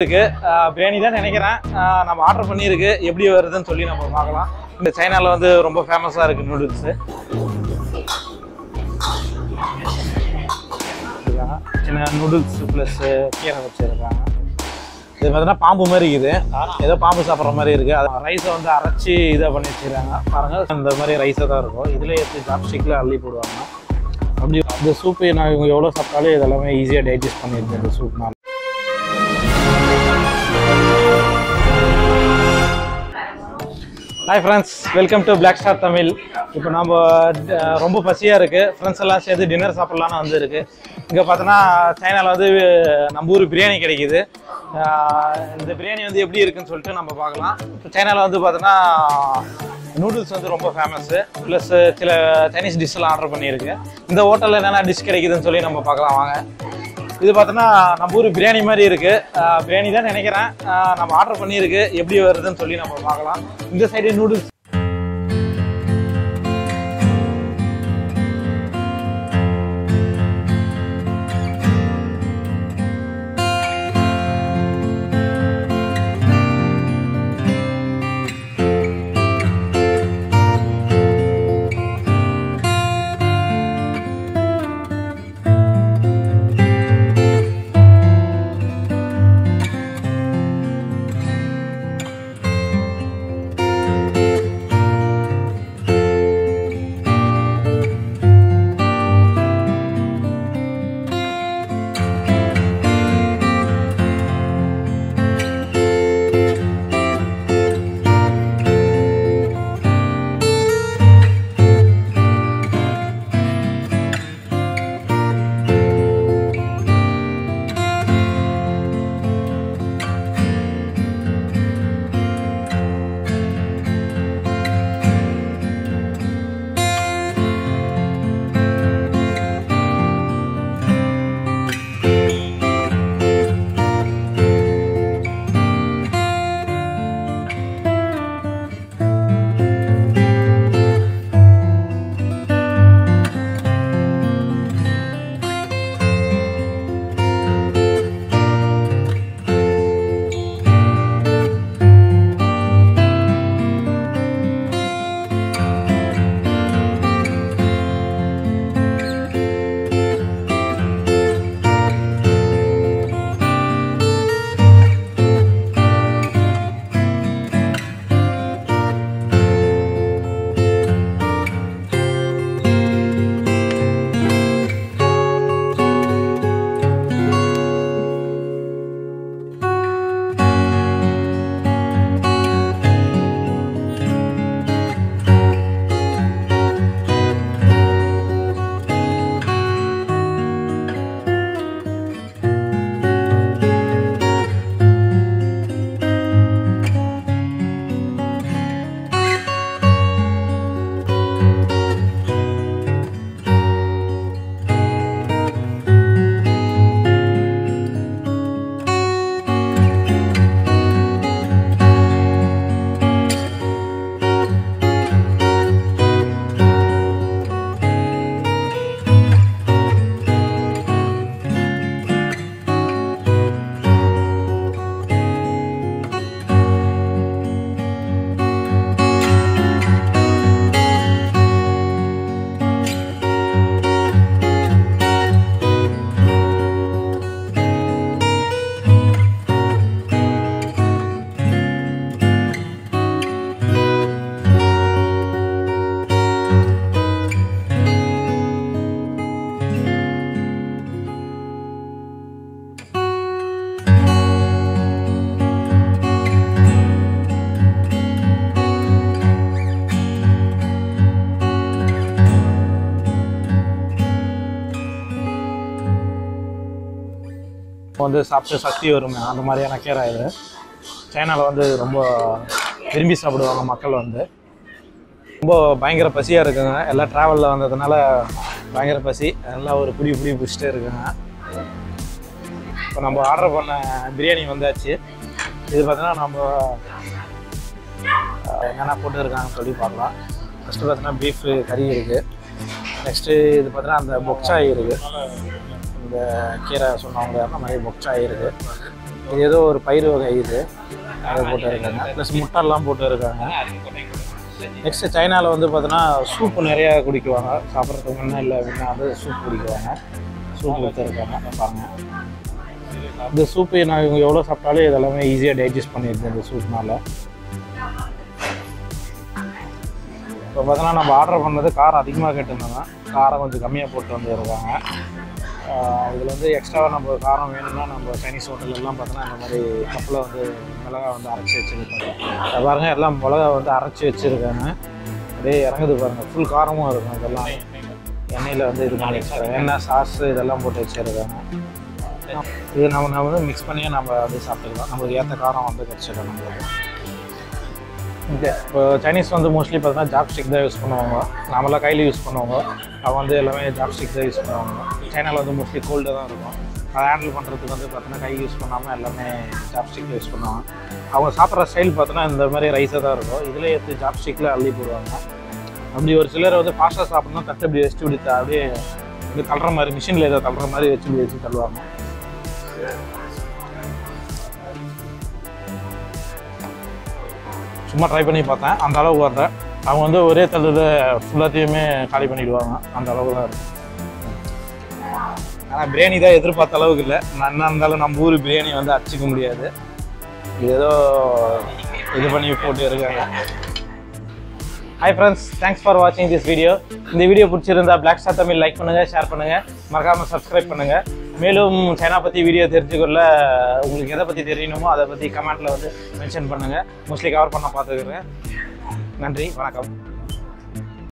இருக்கு பிரியாணி தான் நினைக்கிறேன். நம்ம ஆர்டர் பண்ணியிருக்கு, எப்படி வருதுன்னு சொல்லி நம்ம பார்க்கலாம். இந்த சைனால வந்து ரொம்ப ஃபேமஸாக இருக்கு நூடுல்ஸு. சின்ன நூடுல்ஸ் ப்ளஸ் கீரை வச்சுருக்காங்க. இது பார்த்தீங்கன்னா பாம்பு மாதிரி இருக்குது, ஏதோ பாம்பு சாப்பிட்ற மாதிரி இருக்குது. அது ரைஸை வந்து அரைச்சி இதை பண்ணி வச்சுருக்காங்க பாருங்கள். இந்த மாதிரி ரைஸை தான் இருக்கும், இதில் எடுத்து சாப்ஸ்டிக்கில் அள்ளி போடுவாங்க. அப்படி இந்த சூப்பு நான் இவங்க எவ்வளோ சாப்பிட்டாலும் இதெல்லாமே ஈஸியாக டைஜஸ்ட் பண்ணியிருக்கேன் இந்த சூப்னால். Hi friends, welcome to Black Star Tamil. இப்போ நம்ம ரொம்ப பசியாக இருக்குது, ஃப்ரெண்ட்ஸ் எல்லாம் சேர்ந்து டின்னர் சாப்பிட்லான்னு வந்துருக்கு. இங்கே பார்த்தோன்னா சைனாவில் வந்து நம்ம ஊர் பிரியாணி கிடைக்கிது. இந்த பிரியாணி வந்து எப்படி இருக்குன்னு சொல்லிட்டு நம்ம பார்க்கலாம். இப்போ சைனாவில் வந்து பார்த்தோன்னா நூடுல்ஸ் வந்து ரொம்ப ஃபேமஸ்ஸு, ப்ளஸ் சில சைனீஸ் டிஷ்ஷெல்லாம் ஆர்டர் பண்ணியிருக்கு. இந்த ஹோட்டலில் என்னென்ன டிஷ் கிடைக்குதுன்னு சொல்லி நம்ம பார்க்கலாம் வாங்க. இது பார்த்தோன்னா நம்ம ஊர் பிரியாணி மாதிரி இருக்குது, பிரியாணி தான் நினைக்கிறேன். நம்ம ஆர்டர் பண்ணியிருக்கு, எப்படி வருதுன்னு சொல்லி நம்ம பார்க்கலாம். இந்த சைடு நூடுல்ஸ் வந்து சாப்பிட்டு சக்தி வருமே அந்த மாதிரியான கீரை. இது சைனாவில் வந்து ரொம்ப விரும்பி சாப்பிடுவாங்க மக்கள். வந்து ரொம்ப பயங்கர பசியாக இருக்குங்க, எல்லாம் ட்ராவலில் வந்ததுனால பயங்கர பசி, எல்லாம் ஒரு புடி பிடிச்சிட்டே இருக்குங்க. இப்போ நம்ம ஆர்டர் பண்ண பிரியாணி வந்தாச்சு. இது பார்த்தீங்கன்னா நம்ம என்னென்ன போட்டு இருக்காங்கன்னு சொல்லி பார்க்கலாம். ஃபஸ்ட்டு பார்த்தீங்கன்னா பீஃப் கறி இருக்குது. நெக்ஸ்ட்டு இது பார்த்தீங்கன்னா அந்த பொக்சாய் இருக்குது, இந்த கீரை சொன்னவங்க அந்த மாதிரி பொக்சாய் இருக்குது. இது ஏதோ ஒரு பயிர் வகை இது அதை போட்டு இருக்காங்க. ப்ளஸ் முட்டைலாம் போட்டு இருக்காங்க. நெக்ஸ்ட்டு சைனாவில் வந்து பார்த்தீங்கன்னா சூப்பு நிறையா குடிக்குவாங்க. சாப்பிட்றதுக்கு முன்னே இல்லை அப்படின்னா வந்து சூப் குடிக்குவாங்க. சூப் கொடுத்துருக்காங்க பாருங்கள். இந்த சூப்பு நான் இவங்க எவ்வளோ சாப்பிட்டாலும் இதெல்லாமே ஈஸியாக டைஜஸ்ட் பண்ணிடுது இந்த சூப்னால. இப்போ பார்த்தீங்கன்னா நம்ம ஆர்டர் பண்ணது காரம் அதிகமாக கேட்டிருந்தாங்க. காரம் கொஞ்சம் கம்மியாக போட்டு வந்துருக்காங்க. இதில் வந்து எக்ஸ்ட்ராவாக நம்ம காரம் வேணும்னா நம்ம சைனீஸ் ஹோட்டலெல்லாம் பார்த்தோன்னா இந்த மாதிரி கப்பில் வந்து மிளகா வந்து அரைச்சி வச்சுருக்காங்க. பாருங்கள் எல்லாம் மிளகா வந்து அரைச்சி வச்சுருக்காங்க. அப்படியே இறங்குது பாருங்கள். ஃபுல் காரமும் இருக்கும். இதெல்லாம் எண்ணெயில் வந்து இது பண்ணி வச்சுருக்காங்க. எண்ணெய் சாஸு இதெல்லாம் போட்டு வச்சுருக்காங்க. இது நம்ம வந்து மிக்ஸ் பண்ணியே நம்ம வந்து சாப்பிட்டுக்கலாம். நம்மளுக்கு ஏற்ற காரம் வந்து கிடச்சிடும் நம்மளுக்கு. ஓகே. இப்போ சைனீஸ் வந்து மோஸ்ட்லி பார்த்தீங்கன்னா ஜாப்ஸ்டிக் தான் யூஸ் பண்ணுவாங்க. நம்மளாம் கையில் யூஸ் பண்ணுவாங்க. அவங்க வந்து எல்லாமே ஜாப்ஸ்டிக் தான் யூஸ் பண்ணுவாங்க. சைனாவில் வந்து மோஸ்ட்லி கோல்டாக தான் இருக்கும். அதை ஹேண்டில் பண்ணுறதுக்கு வந்து பார்த்தீங்கன்னா கை யூஸ் பண்ணாமல் எல்லாமே ஜாப்ஸ்டிக் யூஸ் பண்ணுவாங்க. அவங்க சாப்பிட்ற ஸ்டைல் பார்த்தோன்னா இந்த மாதிரி ரைஸாக தான் இருக்கும். இதில் எடுத்து ஜாப்ஸ்டிக்கில் அள்ளி போடுவாங்க. அப்படி ஒரு சிலர் வந்து ஃபாஸ்ட்டாக சாப்பிட்ணும் தட்டு இப்படி வச்சுட்டு இப்படி அப்படியே இது தள்ளுற மாதிரி மிஷினில் ஏதோ தள்ளுற மாதிரி வச்சு தள்ளுவாங்க. சும்மா ட்ரை பண்ணி பார்த்தேன். அந்த அளவுக்கு வந்தேன். அவங்க வந்து ஒரே தள்ளில் ஃபுல்லாத்தையுமே காலி பண்ணிவிடுவாங்க. அந்த அளவுக்கு தான் இருக்கும். ஆனால் பிரியாணி தான் எதிர்பார்த்த அளவுக்கு இல்லை. என்ன இருந்தாலும் நம்ம ஊர் பிரியாணி வந்து அடிச்சிக்க முடியாது. ஏதோ இது பண்ணி போட்டு இருக்காங்க. ஹாய் ஃப்ரெண்ட்ஸ், தேங்க்ஸ் ஃபார் வாட்சிங் திஸ் வீடியோ. இந்த வீடியோ பிடிச்சிருந்தா பிளாக் ஸ்டார் தமிழ் லைக் பண்ணுங்கள், ஷேர் பண்ணுங்கள், மறக்காமல் சப்ஸ்கிரைப் பண்ணுங்கள். மேலும் சைனா பற்றி வீடியோ தெரிஞ்சுக்கொள்ள உங்களுக்கு எதை பற்றி தெரியணுமோ அதை பற்றி கமெண்ட்டில் வந்து மென்ஷன் பண்ணுங்கள். மோஸ்ட்லி கவர் பண்ண பார்த்துக்கிறேன். நன்றி, வணக்கம்.